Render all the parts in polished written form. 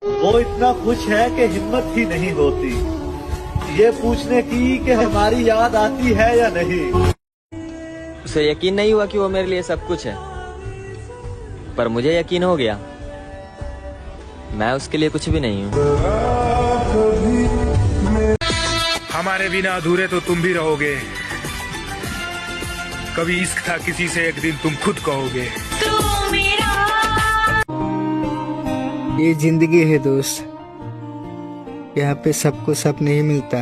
वो इतना खुश है कि हिम्मत ही नहीं होती ये पूछने की कि हमारी याद आती है या नहीं। उसे यकीन नहीं हुआ कि वो मेरे लिए सब कुछ है, पर मुझे यकीन हो गया मैं उसके लिए कुछ भी नहीं हूँ। हमारे बिना अधूरे तो तुम भी रहोगे, कभी इश्क था किसी से एक दिन तुम खुद कहोगे। ये जिंदगी है दोस्त, यहाँ पे सबको सब नहीं मिलता,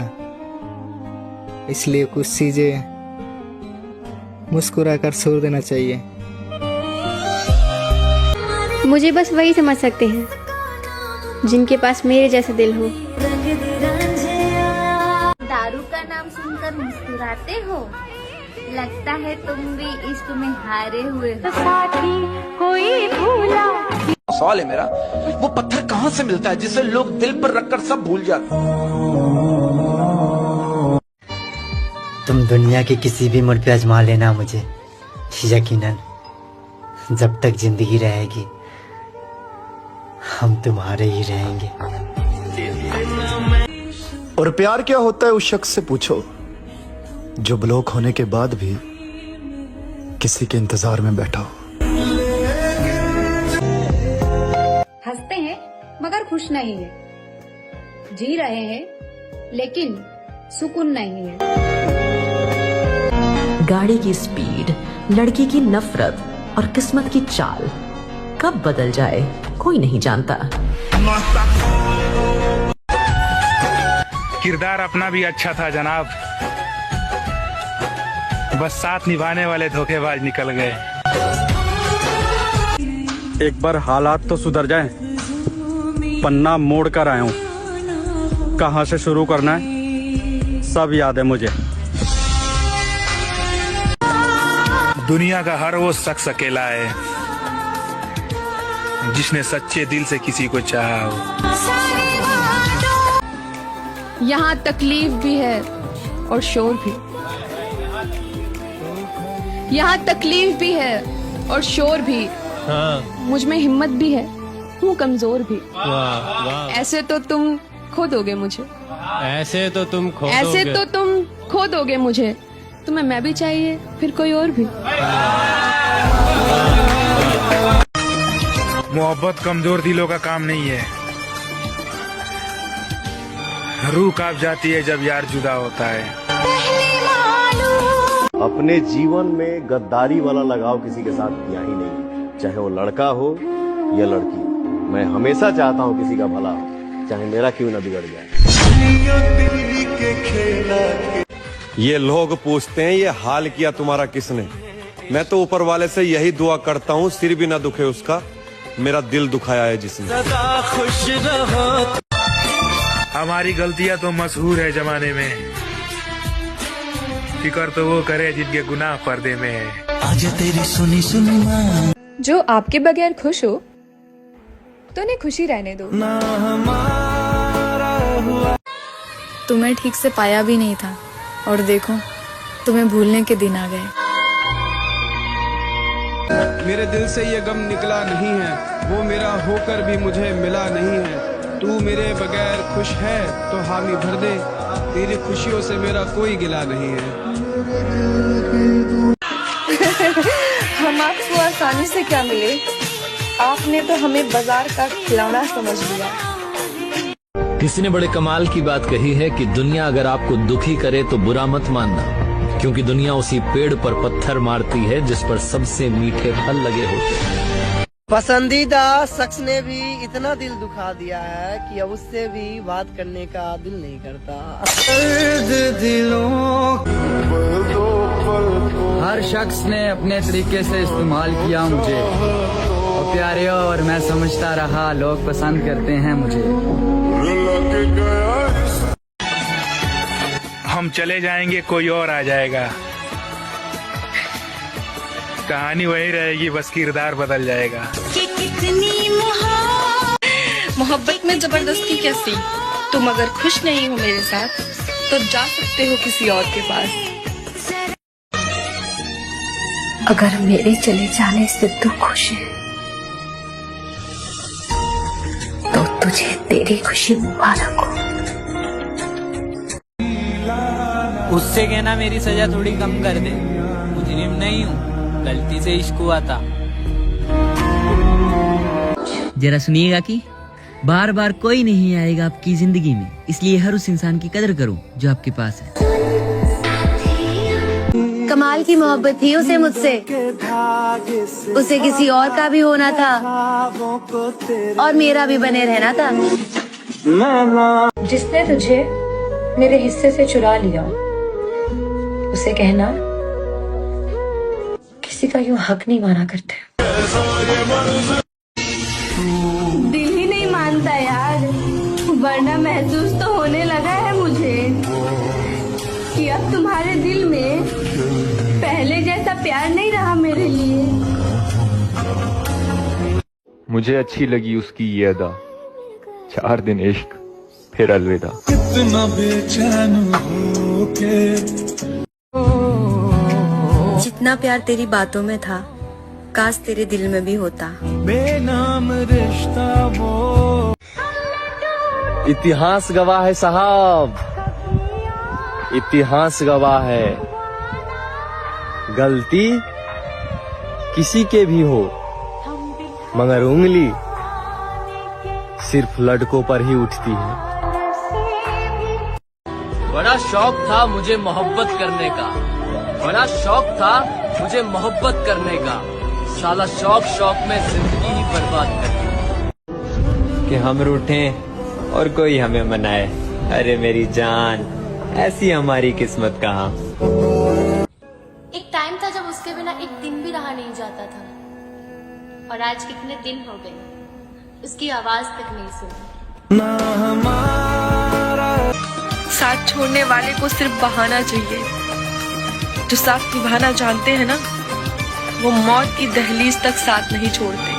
इसलिए कुछ चीजें मुस्कुरा कर छोड़ देना चाहिए। मुझे बस वही समझ सकते हैं जिनके पास मेरे जैसा दिल हो। दारू का नाम सुनकर मुस्कुराते हो, लगता है तुम भी इश्क में हारे हुए हो। साथी कोई भूला सवाल है मेरा, वो पत्थर कहाँ से मिलता है जिसे लोग दिल पर रखकर सब भूल जाते हैं। तुम दुनिया के किसी भी मोड़ पे आजमा लेना मुझे, यकीनन जब तक जिंदगी रहेगी हम तुम्हारे ही रहेंगे। और प्यार क्या होता है उस शख्स से पूछो जो ब्लॉक होने के बाद भी किसी के इंतजार में बैठा हो। हंसते हैं मगर खुश नहीं है, जी रहे हैं लेकिन सुकून नहीं है। गाड़ी की स्पीड, लड़की की नफरत और किस्मत की चाल कब बदल जाए कोई नहीं जानता। किरदार अपना भी अच्छा था जनाब, बस साथ निभाने वाले धोखेबाज निकल गए। एक बार हालात तो सुधर जाएं, पन्ना मोड़ कर आया हूँ, कहाँ से शुरू करना है सब याद है मुझे। दुनिया का हर वो शख्स अकेला है जिसने सच्चे दिल से किसी को चाहा हो। यहाँ तकलीफ भी है और शोर भी, यहाँ तकलीफ भी है और शोर भी। हाँ। मुझ में हिम्मत भी है, हूँ कमजोर भी। वाह, वाह। ऐसे तो तुम खो दोगे मुझे, ऐसे तो तुम खो दोगे मुझे। तुम्हें मैं भी चाहिए, फिर कोई और भी। मोहब्बत कमजोर दिलों का काम नहीं है, रूह कांप जाती है जब यार जुदा होता है। अपने जीवन में गद्दारी वाला लगाव किसी के साथ किया ही नहीं, चाहे वो लड़का हो या लड़की। मैं हमेशा चाहता हूँ किसी का भला हो, चाहे मेरा क्यों ना बिगड़ जाए। ये लोग पूछते हैं ये हाल किया तुम्हारा किसने, मैं तो ऊपर वाले से यही दुआ करता हूँ सिर भी ना दुखे उसका, मेरा दिल दुखाया है जिसने। हमारी गलतियां तो मशहूर है जमाने में, फिक्र तो वो करे जिनके गुनाह पर्दे में है। आजा तेरी सुनी सुनी माँ। जो आपके बगैर खुश हो तो उन्हें खुशी रहने दो। तुम्हें ठीक से पाया भी नहीं था और देखो तुम्हें भूलने के दिन आ गए। मेरे दिल से ये गम निकला नहीं है, वो मेरा होकर भी मुझे मिला नहीं है। तू मेरे बगैर खुश है तो हामी भर दे, तेरी खुशियों से मेरा कोई गिला नहीं है। हम आपको आसानी से क्या मिले, आपने तो हमें बाजार का खिलौना समझ लिया। किसी ने बड़े कमाल की बात कही है कि दुनिया अगर आपको दुखी करे तो बुरा मत मानना, क्योंकि दुनिया उसी पेड़ पर पत्थर मारती है जिस पर सबसे मीठे फल लगे होते हैं। पसंदीदा शख्स ने भी इतना दिल दुखा दिया है कि अब उससे भी बात करने का दिल नहीं करता। हर शख्स ने अपने तरीके से इस्तेमाल किया मुझे, और प्यारे और मैं समझता रहा लोग पसंद करते हैं मुझे। हम चले जाएंगे कोई और आ जाएगा, कहानी वही रहेगी बस किरदार बदल जाएगा। मोहब्बत में जबरदस्ती कैसी, तुम अगर खुश नहीं हो मेरे साथ तो जा सकते हो किसी और के पास। अगर मेरे चले जाने से तू खुश है तो तुझे तेरी खुशी मुबारक हो। उससे कहना मेरी सजा थोड़ी कम कर दे, मुजरिम नहीं हूँ, गलती से इश्क हुआ था। जरा सुनिएगा कि बार बार कोई नहीं आएगा आपकी जिंदगी में, इसलिए हर उस इंसान की कदर करो जो आपके पास है। कमाल की मोहब्बत थी उसे मुझसे, उसे किसी और का भी होना था और मेरा भी बने रहना था। जिसने तुझे मेरे हिस्से से चुरा लिया, उसे कहना किसी का यूं हक नहीं माना करते। दिल ही नहीं मानता यार, वरना महसूस तो होने लगा है मुझे कि अब तुम्हारे दिल में पहले जैसा प्यार नहीं रहा मेरे लिए। मुझे अच्छी लगी उसकी ये अदा, 4 दिन इश्क फिर अलविदा। कितना बेचैन हो के जितना प्यार तेरी बातों में था, काश तेरे दिल में भी होता। बेनाम रिश्ता वो इतिहास गवाह है साहब, इतिहास गवाह है। गलती किसी के भी हो, मगर उंगली सिर्फ लड़कों पर ही उठती है। बड़ा शौक था मुझे मोहब्बत करने का, बड़ा शौक था मुझे मोहब्बत करने का, साला शौक शौक में जिंदगी ही बर्बाद कर दी। कि हम रूठें और कोई हमें मनाए, अरे मेरी जान ऐसी हमारी किस्मत कहाँ। एक टाइम था जब उसके बिना एक दिन भी रहा नहीं जाता था, और आज कितने दिन हो गए उसकी आवाज तक नहीं सुनी। साथ छोड़ने वाले को सिर्फ बहाना चाहिए, जो साथ निभाना जानते हैं ना, वो मौत की दहलीज तक साथ नहीं छोड़ते।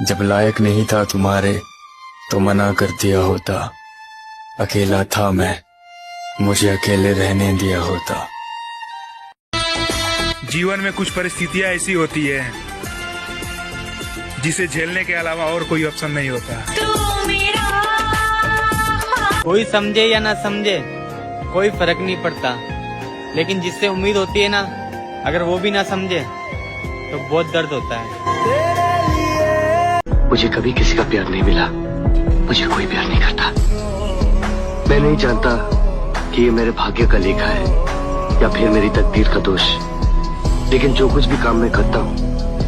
जब लायक नहीं था तुम्हारे तो मना कर दिया होता, अकेला था मैं, मुझे अकेले रहने दिया होता। जीवन में कुछ परिस्थितियां ऐसी होती है जिसे झेलने के अलावा और कोई ऑप्शन नहीं होता। कोई समझे या ना समझे कोई फर्क नहीं पड़ता, लेकिन जिससे उम्मीद होती है ना, अगर वो भी ना समझे तो बहुत दर्द होता है। मुझे कभी किसी का प्यार नहीं मिला, मुझे कोई प्यार नहीं करता। मैं नहीं जानता कि ये मेरे भाग्य का लेखा है या फिर मेरी तकदीर का दोष, लेकिन जो कुछ भी काम मैं करता हूँ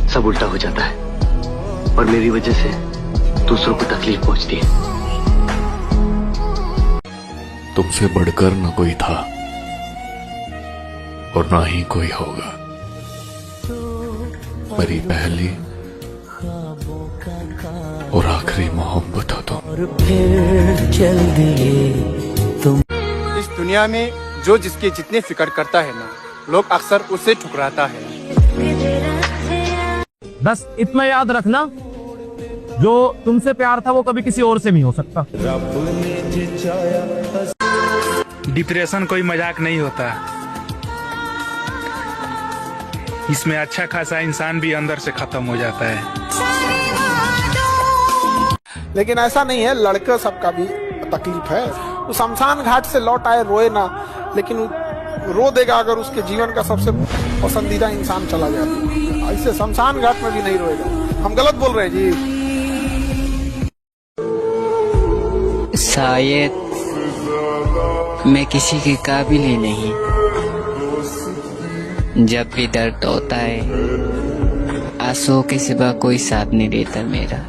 सब उल्टा हो जाता है और मेरी वजह से दूसरों को तकलीफ पहुंचती है। तुमसे बढ़कर न कोई था और ना ही कोई होगा, मेरी पहली और आखिरी मोहब्बत हो तुम। इस दुनिया में जो जिसके जितने फिक्र करता है ना, लोग अक्सर उसे ठुकराता है। बस इतना याद रखना, जो तुमसे प्यार था वो कभी किसी और से नहीं हो सकता। डिप्रेशन कोई मजाक नहीं होता, इसमें अच्छा खासा इंसान भी अंदर से खत्म हो जाता है। लेकिन ऐसा नहीं है, लड़के सबका भी तकलीफ है। तो शमशान घाट से लौट आए रोए ना, लेकिन रो देगा अगर उसके जीवन का सबसे पसंदीदा इंसान चला जाए। ऐसे शमशान घाट में भी नहीं रोएगा। हम गलत बोल रहे हैं जी। शायद मैं किसी के काबिल ही नहीं, जब भी दर्द होता है आंसुओं के सिवा कोई साथ नहीं देता मेरा।